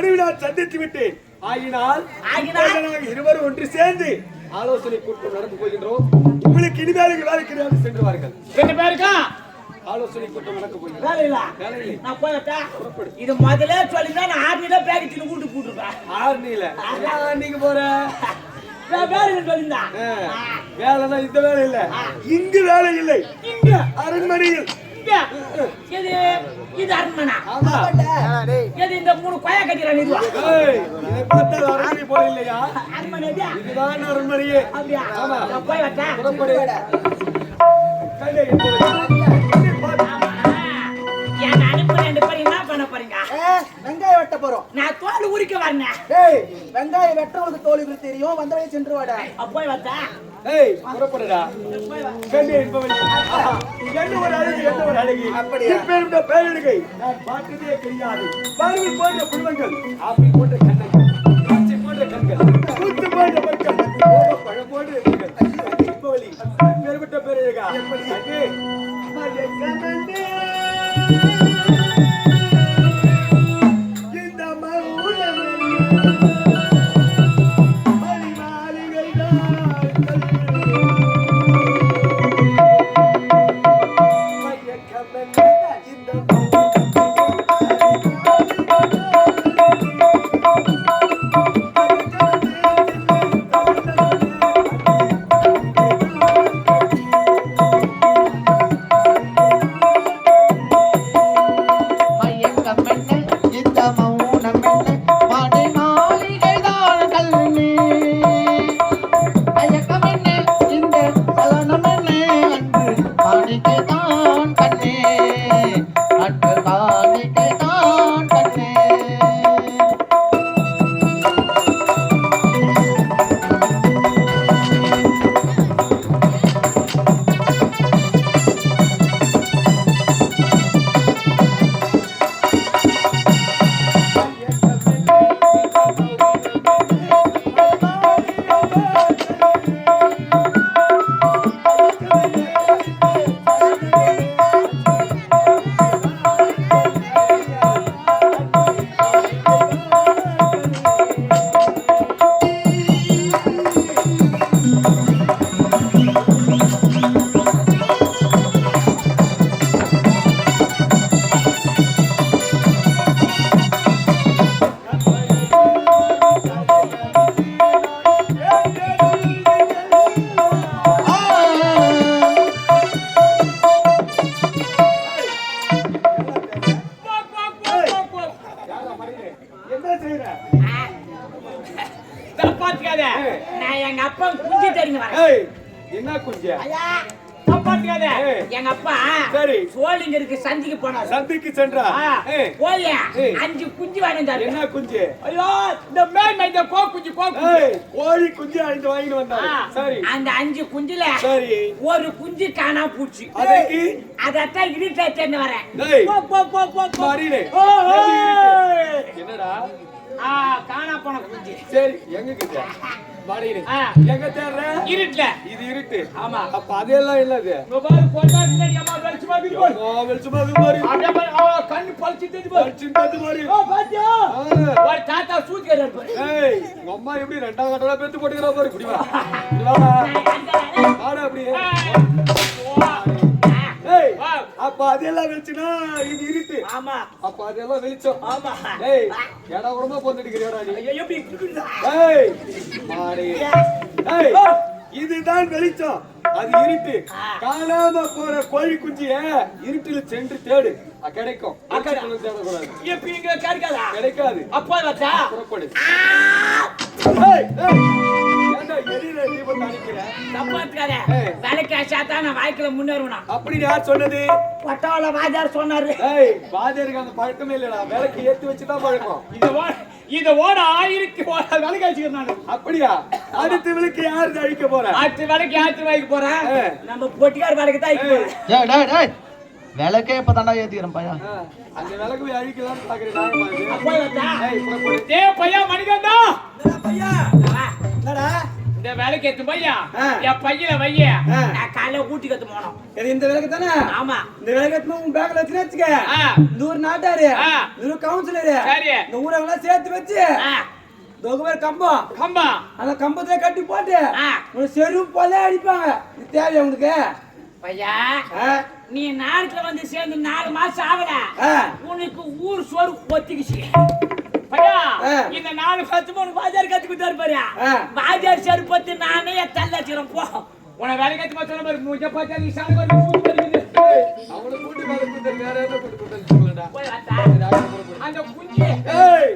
பிறகு நான் சந்தித்து விட்டேன். ஆகினால் இருவரும் ஒன்று சேர்ந்து ஆலோசனை கூட்டம் நடந்து போகின்றோம். உங்களுக்கு இனிமேலுக்கு வேலை கிடையாது, சென்று வாருங்கள். 2 பேருக்கா ஆலோசனை கூட்டம் நடக்க போகிறேன். வேலை இல்ல நான் போயட்டா. இது முதல்ல சொல்லினா நான் ஆர்னில பேக்கெட் கூட்டி போட்டுறேன். ஆர்னில நீங்க போற வேலை சொல்லினா வேலைனா இந்த வேலை இல்ல, இங்கு வேலை இல்லை. இங்க அரண்மனையில் இது அரண்மனை. இது இந்த 3 கொயா கட்டிறாங்க. இதுவா இதை பார்த்தா அரண்மனை போல இல்லையா? அரண்மனை இதுதான் அரண்மனையே. அப்படியா? நான் போய் வரட்டா. புறப்படு. கண்டே என்ன அனுப்பு 2 பேர் என்ன பண்ண போறீங்க? வெங்காயம் வெட்ட போறோம். நான் தோல் உரிக்க வரேன். டேய் வெங்காயம் வெட்டறவங்களுக்கு தோல் உரிக்க தெரியும். வந்தவனே சென்று வாடா. போய் வரட்டா. ஏய் புறப்படுடா. கண்டே என்பவன் என்ன ஒரு அழகு, என்ன ஒரு அழகு. அப்படியே இப்பேருந்த பேரழகை நான் பார்த்ததே கிடையாது. பார்வை போன்ற புருவங்கள், ஆப்பிள் போன்ற கண்கள், பச்சை போன்ற கண்கள், கூத்து போன்ற பற்கள், பழம் போன்ற கண்கள். இப்பவளி பேர்பட்ட பேரழகா. அங்கே இந்த மௌனமே என்ன குஞ்சா? எங்க அப்பா சோழிங்கருக்கு சந்திக்கு போனார். சந்திக்கு சென்றா போய் 5 குஞ்சு வாங்கிட்டாரு. என்ன குஞ்சு? ஐயோ இந்த மேல் இந்த குஞ்சு கோழி குஞ்சு 5 வாங்கிட்டு வந்தாரு. சரி அந்த 5 குஞ்சுல சரி ஒரு குஞ்சு காணா போச்சு. அதுக்கு அதத்தான் இடிச்சேன்னு வரேன். மாறினே என்னடா காணா போன குஞ்சு. சரி எங்க கிட்ட மாறினே எங்க தேர்ற? இருட்டுல. இது இருட்டு. ஆமா அப்ப அதெல்லாம் இல்லது. மொபைல் போட்டா முன்னாடி அம்மா வெளிச்சு பாக்குது. வெளிச்சு பாக்குது. அப்படியே பாரு கண்ணு பளிச்சிட்டு மாதிரி. பாத்தியா? ஒரு தாத்தா சூத்தியர் இருப்பாரு. ஏய் உங்க அம்மா எப்படி ரெண்டாம் கட்டடா பேத்து போட்டுக்கறா பாரு. குடி வா. ஆடா அப்படியே. ஏய் அப்ப அதெல்லாம் வெளிச்சனா இது இருட்டு. ஆமா அப்ப அதெல்லாம் வெளிச்சம். ஆமா ஏய் எடா உடம்பா போந்துடிக்கறடா நீ. எப்படி இருக்குடா? ஏய் மாறி. ஏய் இதுதான் வெளிச்சம், அது இருட்டு. காணாம போற கோழி குஞ்சிய இருட்டுல சென்று தேடு, கிடைக்கும். தேடக்கூடாது. எப்படி இங்க கிடைக்காதா? கிடைக்காது. அப்பா வச்சா புறப்படு. அப்படி யார் சொன்னது? பட்டாள வாஜார் சொன்னாரு. வாஜாருக்கு அந்த பழக்கமே இல்லடா, விளக்கு ஏத்தி வச்சுதான் பழக்கம். இத ஓட ஆயிருக்கு விளக்கு வச்சுக்கிறாங்க. அப்படியா? அடுத்த விளக்கு யாரு அழிக்க போற? அடுத்த விளக்கு யாரு வைக்க போற? நம்ம பொட்டிக்கார விளக்கு தான் அழிக்க. விளக்கே இப்ப தாண்டா ஏத்திக்கிறேன் பையா. அந்த விளக்கு போய் அழிக்கலாம் பாக்குறேன். பையா மணிகண்டா பையா என்னடா இந்த வேலைக்கு எடுத்து பையா ஆ. என் பையில வைய ஆ. நான் காலையில ஊட்டிக்கு எடுத்து போனோம். இது இந்த விலைக்கு தானே ஆமா இந்த விலைக்கு எடுத்து உன் பேக்ல வச்சுன்னு வச்சுக்க ஆ. 100 நாட்டாரு ஆ. 100 கவுன்சிலரு சரி. இந்த ஊரெல்லாம் சேர்த்து வச்சு ஆ, தொகுவர் கம்பம் கம்பா அந்த கம்பத்துல கட்டி போட்டு ஆ. உனக்கு செருப்பு போல அடிப்பாங்க இது தேவையா உனக்கு பையா ஆ? நீ நாட்டுல வந்து சேர்ந்து 4 மாசம் ஆகல ஆ. உனக்கு ஊர் சோறு ஒத்திக்குச்சு பையா. ஆ. இந்த 4 மாசமா உனக்கு பாஜார் கத்து கொடுத்தாரு பாரு. ஆ. பாஜார் செருப்பத்து நானே தள்ளாச்சிரும் போ. உன வேலைக்கு எடுத்து சொன்ன பாரு மூஞ்ச பார்த்தா நீ சாங்க வந்து கூட்டி வருது. அவனை கூட்டி வர கூட்டி வேற என்ன கூட்டி சொல்லடா போய் வாடா. அந்த குஞ்சி ஏய்